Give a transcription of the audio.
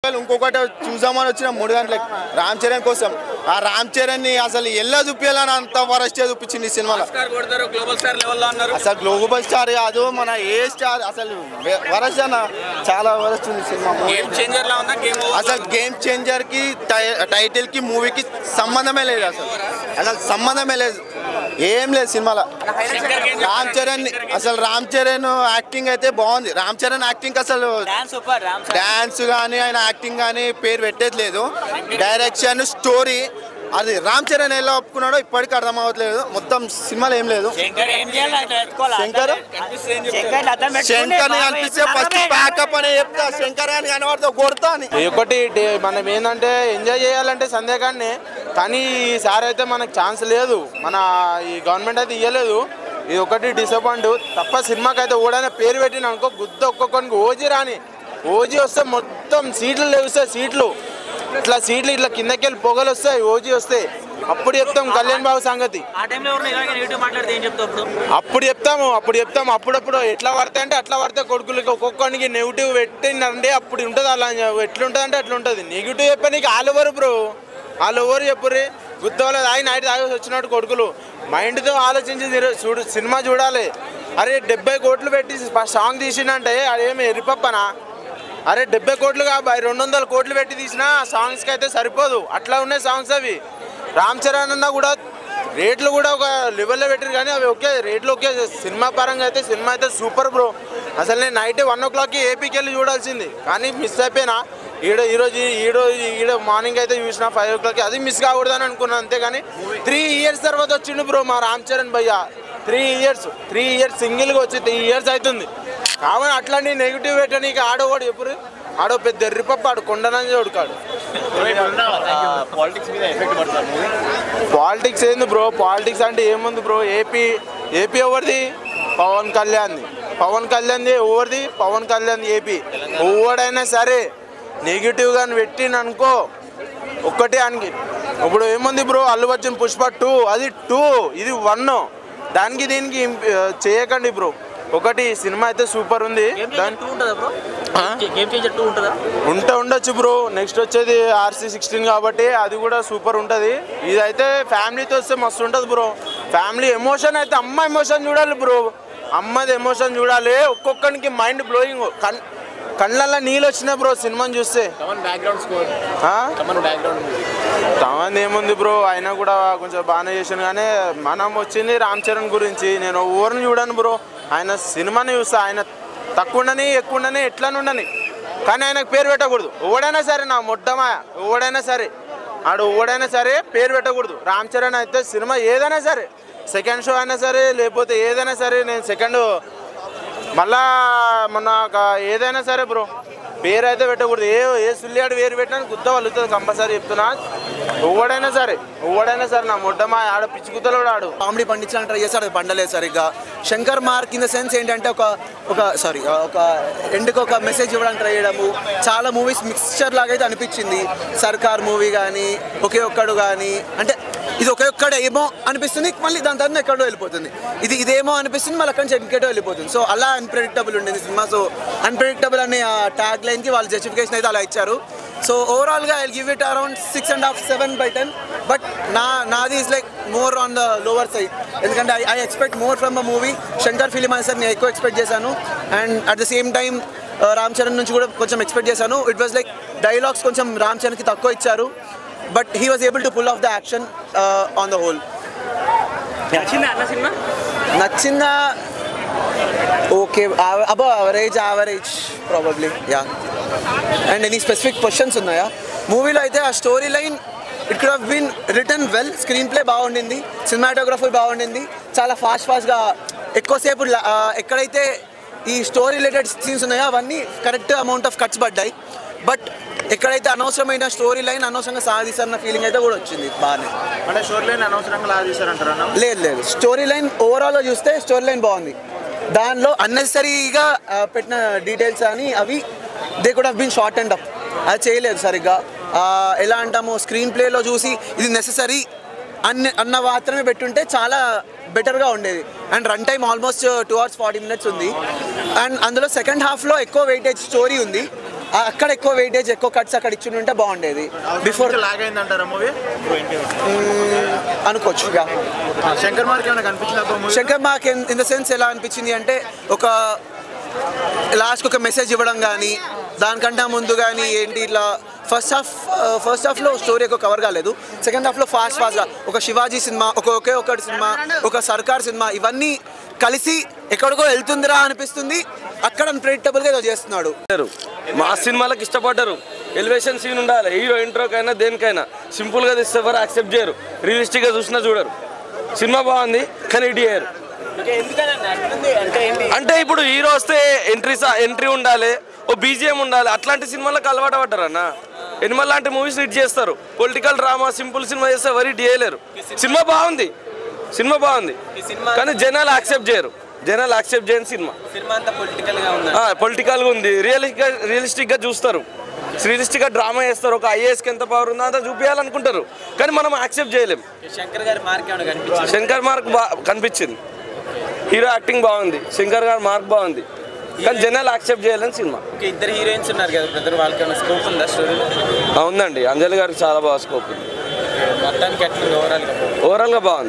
రూపాయలు ఇంకొకటి చూసామని వచ్చిన 3 గంటలకి రామ్ చరణ్ కోసం. ఆ రామ్ చరణ్ని అసలు ఎలా చూపించాలని అంత వరస్ట్ చూపించింది ఈ సినిమాలో. అసలు గ్లోబల్ స్టార్ కాదు, మన ఏ స్టార్ అసలు వరస్ట్ అన్న, చాలా వరస్ట్ ఉంది సినిమా. అసలు గేమ్ చేంజర్ కి టైటిల్ కి మూవీకి సంబంధమే లేదు, అసలు సంబంధమే లేదు, ఏం లేదు సినిమాలో. రామ్ చరణ్ యాక్టింగ్ అయితే బాగుంది. రామ్ చరణ్ యాక్టింగ్ అసలు డాన్స్ కానీ ఆయన యాక్టింగ్ కానీ పేరు పెట్టేది. డైరెక్షన్ స్టోరీ అది రామ్ చరణ్ ఎలా ఒప్పుకున్నాడో ఇప్పటికీ అర్థం అవ్వట్లేదు. మొత్తం సినిమాలో ఏం లేదు. శంకర్ కనిపిస్తే ఫస్ట్ ప్యాకప్ అని చెప్తా, శంకర్ అని కనబడితే కొడతా అని. ఒకటి మనం ఏంటంటే ఎంజాయ్ చేయాలంటే సందేహాన్ని, కానీ ఈసారి అయితే మనకు ఛాన్స్ లేదు, మన ఈ గవర్నమెంట్ అయితే ఇవ్వలేదు. ఇది ఒకటి డిసప్పాయింట్ తప్ప. సినిమాకి అయితే ఓడైనా పేరు పెట్టిన అనుకో గుద్ద ఒక్కొక్కరికి ఓజీ రాని, ఓజీ వస్తే మొత్తం సీట్లు లేవుస్తాయి, సీట్లు ఇట్లా సీట్లు ఇట్లా కిందకి వెళ్ళి పొగలు వస్తాయి, ఓజీ వస్తాయి. అప్పుడు చెప్తాం కళ్యాణ్ బాబు సంగతి, అప్పుడు చెప్తాము. అప్పుడప్పుడు ఎట్లా పడతాయి అంటే అట్లా పడితే కొడుకులకి ఒక్కొక్కరికి నెగిటివ్ పెట్టిందంటే అప్పుడు ఉంటుంది. అలా ఎట్లుంటుంది అంటే అట్లా ఉంటుంది. నెగిటివ్ చెప్పే నీకు all over bro, all over చెప్పుర్రి. గుర్తులేదు ఆయన నైట్ తాగేసి వచ్చినట్టు కొడుకులు మైండ్తో ఆలోచించి సినిమా చూడాలి. అరే 70 కోట్లు పెట్టి సాంగ్ తీసిండంటే అదేమి ఎరిపప్పనా? అరే 70 కోట్లు కాబట్టి 200 కోట్లు పెట్టి తీసిన సాంగ్స్కి అయితే సరిపోదు, అట్లా ఉన్నాయి సాంగ్స్ అవి. రామ్ చరణ్ అన్న కూడా రేట్లు కూడా ఒక లెవెల్లో పెట్టారు, కానీ అవి ఓకే రేట్లు ఓకే. సినిమా పరంగా అయితే సినిమా అయితే సూపర్ బ్రో. అసలు నేను నైట్ 1 o'clockకి ఏపీకి వెళ్ళి చూడాల్సింది, కానీ మిస్ అయిపోయినా. ఈడ మార్నింగ్ అయితే చూసిన 5 o'clockకి, అది మిస్ కాకూడదని అనుకున్నాను. అంతేగాని 3 years తర్వాత వచ్చిండు బ్రో మా రామ్ చరణ్ భయ్య. 3 years సింగిల్గా వచ్చి 3 years అవుతుంది. కావాలి అట్లాంటి నెగిటివ్ పెట్టనీకి ఆడోవాడు ఎప్పుడు ఆడో పెద్ద ఎర్రిపప్ప, ఆడు కొండనని చూడుకాడు. పాలిటిక్స్ ఏంది బ్రో? పాలిటిక్స్ అంటే ఏముంది బ్రో? ఏపీ ఎవరిది? పవన్ కళ్యాణ్ది ఎవరిది? పవన్ కళ్యాణ్. ఏపీ ఎవడైనా సరే నెగిటివ్గా పెట్టిననుకో ఒక్కటే అనికి. ఇప్పుడు ఏముంది బ్రో? అల్లు అర్జున్ పుష్ప 2, అది 2, ఇది 1. దానికి దీనికి చేయకండి బ్రో. ఒకటి సినిమా అయితే సూపర్ ఉంది. ఉండొచ్చు బ్రో. నెక్స్ట్ వచ్చేది RC16 కాబట్టి అది కూడా సూపర్ ఉంటుంది. ఇదైతే ఫ్యామిలీతో వస్తే మస్తు ఉంటుంది బ్రో. ఫ్యామిలీ ఎమోషన్ అయితే అమ్మ ఎమోషన్ చూడాలి బ్రో, అమ్మది ఎమోషన్ చూడాలి. ఒక్కొక్కరికి మైండ్ బ్లోయింగ్, కళ్ళల్లో నీళ్ళు వచ్చినాయి బ్రో సినిమాని చూస్తే. తమన్ ఏముంది బ్రో, అయినా కూడా కొంచెం బాగానే చేశాను. కానీ మనం వచ్చింది రామ్ చరణ్ గురించి. నేను ఎవరిని చూడాను బ్రో, ఆయన సినిమాని చూస్తా. ఆయన తక్కువ ఉండని ఎక్కువ ఉండని ఎట్లా ఉండని, కానీ ఆయనకు పేరు పెట్టకూడదు. ఎవడైనా సరే నా మొట్టమా, ఎవడైనా సరే పేరు పెట్టకూడదు. రామ్ చరణ్ అయితే సినిమా ఏదైనా సరే, సెకండ్ షో అయినా సరే లేకపోతే ఏదైనా సరే, నేను సెకండ్ మళ్ళా మొన్న ఏదైనా సరే బ్రో పేరు అయితే పెట్టకూడదు. ఏ సుల్లియాడు వేరు పెట్టినా గుద్ద వలుతుంది కంపల్సరీ చెప్తున్నా. ఎవడైనా సరే నా మొట్టమా ఆడ పిచ్చి గుద్దలో ఆడు కామెడీ పండించాలని ట్రై చేస్తాడు, పండలేదు సరిగ్గా. Shankar mark in the sense ఏంటంటే ఒక ఎండ్కి ఒక మెసేజ్ ఇవ్వడానికి ట్రై చేయడము. చాలా మూవీస్ మిక్స్చర్ లాగా అయితే అనిపించింది. సర్కార్ మూవీ కానీ ఒకే ఒక్కడు కానీ, అంటే ఇది ఒకే ఒక్కడే ఏమో అనిపిస్తుంది, మళ్ళీ దాని తర్వాత ఎక్కడో వెళ్ళిపోతుంది. ఇదేమో అనిపిస్తుంది, మళ్ళీ అక్కడి నుంచి ఎక్కడో వెళ్ళిపోతుంది. సో అలా అన్ప్రెడిక్టబుల్ ఉండేది సినిమా. సో అన్ప్రెడిక్టబుల్ అనే ట్యాగ్ లైన్కి వాళ్ళు జస్టిఫికేషన్ అయితే అలా ఇచ్చారు. సో ఓవరాల్గా I give it around 6.5, 7/10. But నాది is like more on the lower side, ఎందుకంటే I expect more from a movie. Shankar film అని సార్ నేను ఎక్కువ ఎక్స్పెక్ట్ చేశాను. And at the same time Ram Charan నుంచి కూడా కొంచెం ఎక్స్పెక్ట్ చేశాను. ఇట్ వాజ్ లైక్ డైలాగ్స్ కొంచెం రామ్ చరణ్కి తక్కువ ఇచ్చారు, but he was able to pull off the action on the whole. నచ్చిందా? Okay, above average probably, yeah. And any specific questions ఉన్నాయా? మూవీలో అయితే ఆ story line it could have been written well. Screen play బాగుండింది, cinematography బాగుండింది. చాలా ఫాస్ట్గా ఎక్కువసేపు ఎక్కడైతే ఈ స్టోరీ రిలేటెడ్ సీన్స్ ఉన్నాయో అవన్నీ కరెక్ట్ అమౌంట్ ఆఫ్ కట్స్ పడ్డాయి. బట్ ఎక్కడైతే అనవసరమైన స్టోరీ లైన్ అనవసరంగా సాధిస్తారన్న ఫీలింగ్ అయితే కూడా వచ్చింది. బాగానే అంటే స్టోరీ లైన్ అనవసరంగా లాగేశారంటారా? లేదు, స్టోరీ లైన్ ఓవరాల్గా చూస్తే స్టోరీ లైన్ బాగుంది. దానిలో అన్నెసరీగా పెట్టిన డీటెయిల్స్ అని అవి they could have been short and up. అది చేయలేదు సరిగ్గా. ఎలా అంటాము, స్క్రీన్ ప్లేలో చూసి ఇది నెససరీ అన్న మాత్రమే పెట్టుంటే చాలా బెటర్గా ఉండేది. And run time almost 2 hours 40 minutes ఉంది. అండ్ అందులో సెకండ్ హాఫ్లో ఎక్కువ వెయిటేజ్ స్టోరీ ఉంది. అక్కడ ఎక్కువ వెయిటేజ్ ఎక్కువ కట్స్ అక్కడ ఇచ్చి ఉంటే బాగుండేది. బిఫోర్ లాగ్ అయిందంటారా మూవీ అనుకోవచ్చు. శంకర్ మార్క్ ఏమైనా కనిపించిందా? Shankar mark in the sense ఎలా అనిపించింది అంటే ఒక లాస్ట్కి ఒక మెసేజ్ ఇవ్వడం కానీ దానికంటే ముందు కానీ ఏంటి ఇట్లా ఫస్ట్ హాఫ్లో స్టోరీ ఎక్కువ కవర్ కాలేదు. సెకండ్ హాఫ్లో ఫాస్ట్గా ఒక శివాజీ సినిమా ఒకే ఒకటి సినిమా ఒక సర్కార్ సినిమా ఇవన్నీ కలిసి ఎక్కడికో వెళ్తుందిరా అనిపిస్తుంది. అక్కడ అన్ప్రెడిక్టబుల్గా ఏదో చేస్తున్నాడు. మా సినిమాలకు ఇష్టపడ్డారు. ఎలివేషన్ సీన్ ఉండాలి హీరో ఇంట్రోకైనా దేనికైనా సింపుల్గా తీస్తే ఎవరు యాక్సెప్ట్ చేయరు. రియలిస్టిక్గా చూసినా చూడరు. సినిమా బాగుంది కానీ ఇటు చేయరు. అంటే ఇప్పుడు హీరో వస్తే ఎంట్రీ ఉండాలి, ఓ బీజిఎం ఉండాలి. అట్లాంటి సినిమాలకు అలవాటు పడ్డారు అన్న. ఎనిమల్ లాంటి మూవీస్ హిట్ చేస్తారు. పొలిటికల్ డ్రామా సింపుల్ సినిమా చేస్తే ఎవరు హిట్ చేయలేరు. సినిమా బాగుంది కానీ జనాలు యాక్సెప్ట్ చేయరు. జనాలు యాక్సెప్ట్ చేయని సినిమా పొలిటికల్గా ఉంది. రియలిస్టిక్గా చూస్తారు. రియలిస్టిక్గా డ్రామా చేస్తారు. ఒక ఐఏఎస్కి ఎంత పవర్ ఉందో అంతా చూపించాలనుకుంటారు కానీ మనం యాక్సెప్ట్ చేయలేం. శంకర్ మార్క్ కనిపించింది. హీరో యాక్టింగ్ బాగుంది. శంకర్ గారి మార్క్ బాగుంది కానీ జనాలు యాక్సెప్ట్ చేయలేని సినిమా. ఇద్దరు హీరోయిన్స్ ఉన్నారు కదా బ్రదర్, వాళ్ళకి ఏమైనా స్కోప్ ఉందా స్టోరీలో? ఉందండి. అంజలి గారికి చాలా బాగా స్కోప్ ఉంది. మొత్తానికి ఎట్లా ఓవరాల్గా బాగుంది.